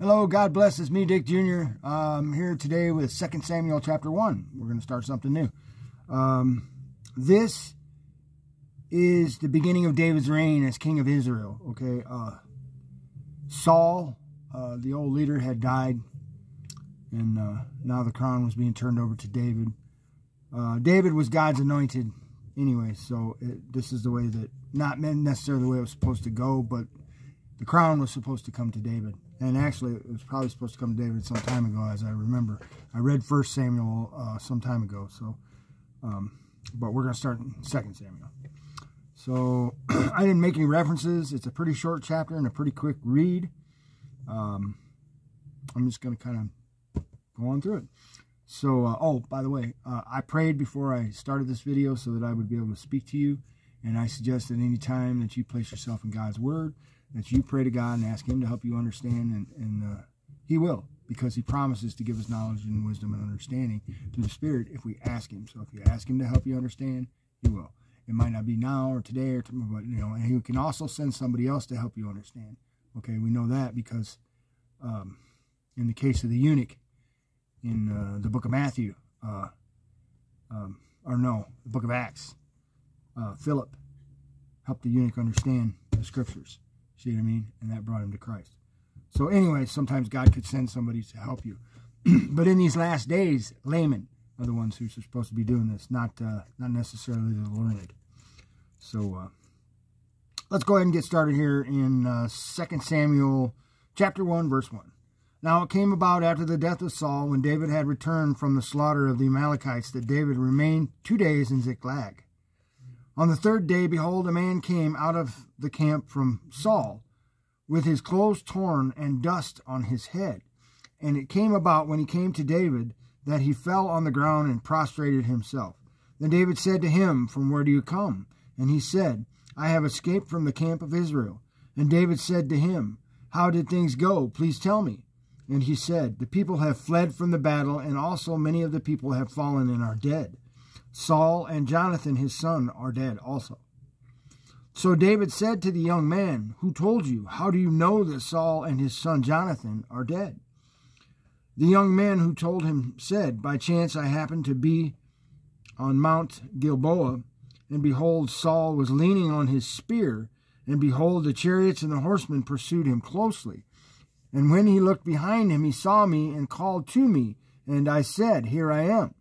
Hello, God bless. It's me, Dick Jr. I'm here today with 2 Samuel chapter 1. We're going to start something new. This is the beginning of David's reign as king of Israel. Okay, Saul, the old leader, had died, and now the crown was being turned over to David. David was God's anointed anyway, so this is the way that, not necessarily the way it was supposed to go, but the crown was supposed to come to David. And actually, it was probably supposed to come to David some time ago, as I remember. I read 1 Samuel some time ago, so, but we're going to start in 2 Samuel. So, I didn't make any references. It's a pretty short chapter and a pretty quick read. I'm just going to kind of go on through it. So, oh, by the way, I prayed before I started this video so that I would be able to speak to you. And I suggest that any time that you place yourself in God's Word, that you pray to God and ask Him to help you understand, and He will, because He promises to give us knowledge and wisdom and understanding through the Spirit if we ask Him. So if you ask Him to help you understand, He will. It might not be now or today or tomorrow, but, you know, and He can also send somebody else to help you understand. Okay, we know that because in the case of the eunuch in the book of Matthew, or no, the book of Acts, Philip helped the eunuch understand the Scriptures. See what I mean? And that brought him to Christ. So anyway, sometimes God could send somebody to help you. But in these last days, laymen are the ones who are supposed to be doing this, not necessarily the learned. So let's go ahead and get started here in 2 Samuel chapter 1, verse 1. Now it came about after the death of Saul, when David had returned from the slaughter of the Amalekites, that David remained 2 days in Ziklag. On the third day, behold, a man came out of the camp from Saul, with his clothes torn and dust on his head. And it came about, when he came to David, that he fell on the ground and prostrated himself. Then David said to him, "From where do you come?" And he said, "I have escaped from the camp of Israel." And David said to him, "How did things go? Please tell me." And he said, "The people have fled from the battle, and also many of the people have fallen and are dead. Saul and Jonathan his son are dead also." So David said to the young man, "Who told you? How do you know that Saul and his son Jonathan are dead?" The young man who told him said, "By chance I happened to be on Mount Gilboa, and behold, Saul was leaning on his spear, and behold, the chariots and the horsemen pursued him closely. And when he looked behind him, he saw me and called to me, and I said, 'Here I am.'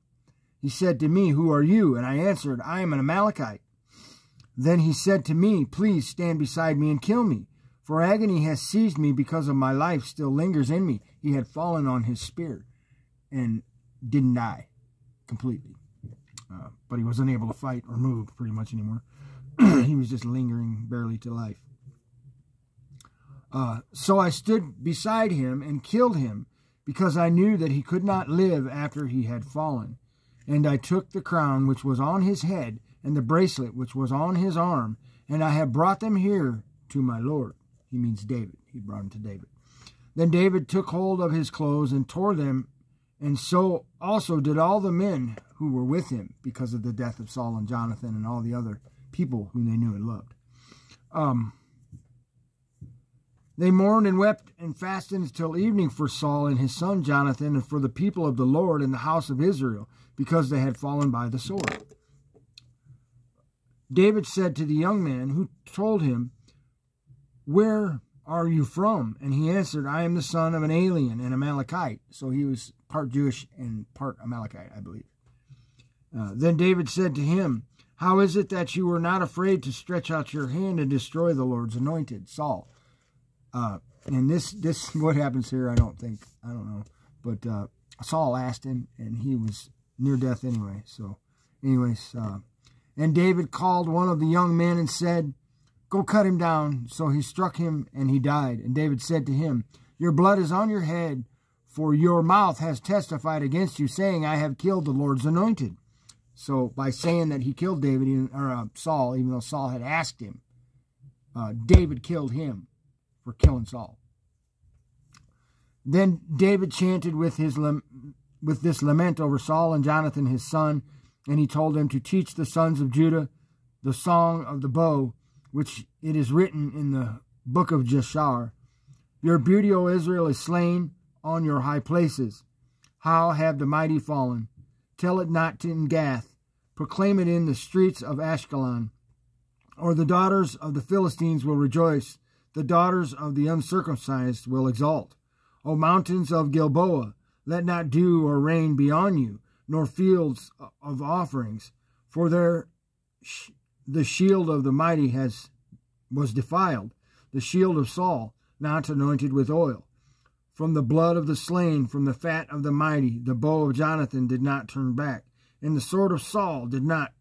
He said to me, 'Who are you?' And I answered, 'I am an Amalekite.' Then he said to me, 'Please stand beside me and kill me, for agony has seized me because of my life still lingers in me.'" He had fallen on his spear and didn't die completely. But he was unable to fight or move pretty much anymore. He was just lingering barely to life. So I stood beside him and killed him, because I knew that he could not live after he had fallen. And I took the crown which was on his head, and the bracelet which was on his arm, and I have brought them here to my Lord." He means David. He brought them to David. Then David took hold of his clothes and tore them, and so also did all the men who were with him, because of the death of Saul and Jonathan and all the other people whom they knew and loved. They mourned and wept and fasted until evening for Saul and his son Jonathan, and for the people of the Lord and the house of Israel, because they had fallen by the sword. David said to the young man who told him, "Where are you from?" And he answered, "I am the son of an alien, an Amalekite." So he was part Jewish and part Amalekite, I believe. Then David said to him, "How is it that you were not afraid to stretch out your hand and destroy the Lord's anointed, Saul?" And this what happens here, I don't know. But Saul asked him, and he was near death anyway. So anyways, and David called one of the young men and said, "Go cut him down." So he struck him, and he died. And David said to him, "Your blood is on your head, for your mouth has testified against you, saying, 'I have killed the Lord's anointed.'" So by saying that he killed David, or Saul, even though Saul had asked him, David killed him for killing Saul. Then David chanted with this lament over Saul and Jonathan his son, and he told them to teach the sons of Judah the song of the bow, which it is written in the book of Jashar, Your beauty, O Israel, is slain on your high places. How have the mighty fallen? Tell it not in Gath. Proclaim it in the streets of Ashkelon. Or the daughters of the Philistines will rejoice. The daughters of the uncircumcised will exult. O mountains of Gilboa, let not dew or rain be on you, nor fields of offerings. For the shield of the mighty was defiled, the shield of Saul, not anointed with oil. From the blood of the slain, from the fat of the mighty, the bow of Jonathan did not turn back, and the sword of Saul did not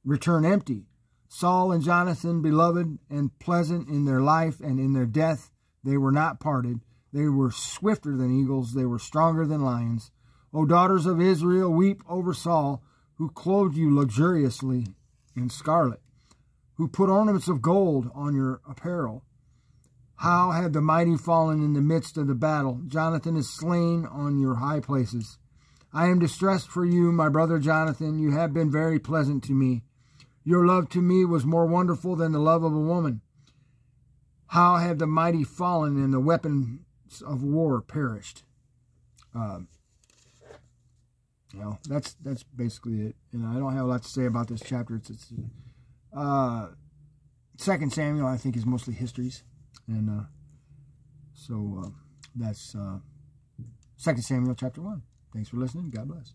return empty. Saul and Jonathan, beloved and pleasant in their life and in their death, they were not parted. They were swifter than eagles. They were stronger than lions. O daughters of Israel, weep over Saul, who clothed you luxuriously in scarlet, who put ornaments of gold on your apparel. How have the mighty fallen in the midst of the battle? Jonathan is slain on your high places. I am distressed for you, my brother Jonathan. You have been very pleasant to me. Your love to me was more wonderful than the love of a woman. How have the mighty fallen and the weapons of war perished? That's basically it. And I don't have a lot to say about this chapter. It's 2 Samuel, I think, is mostly histories. And so that's 2 Samuel chapter 1. Thanks for listening. God bless.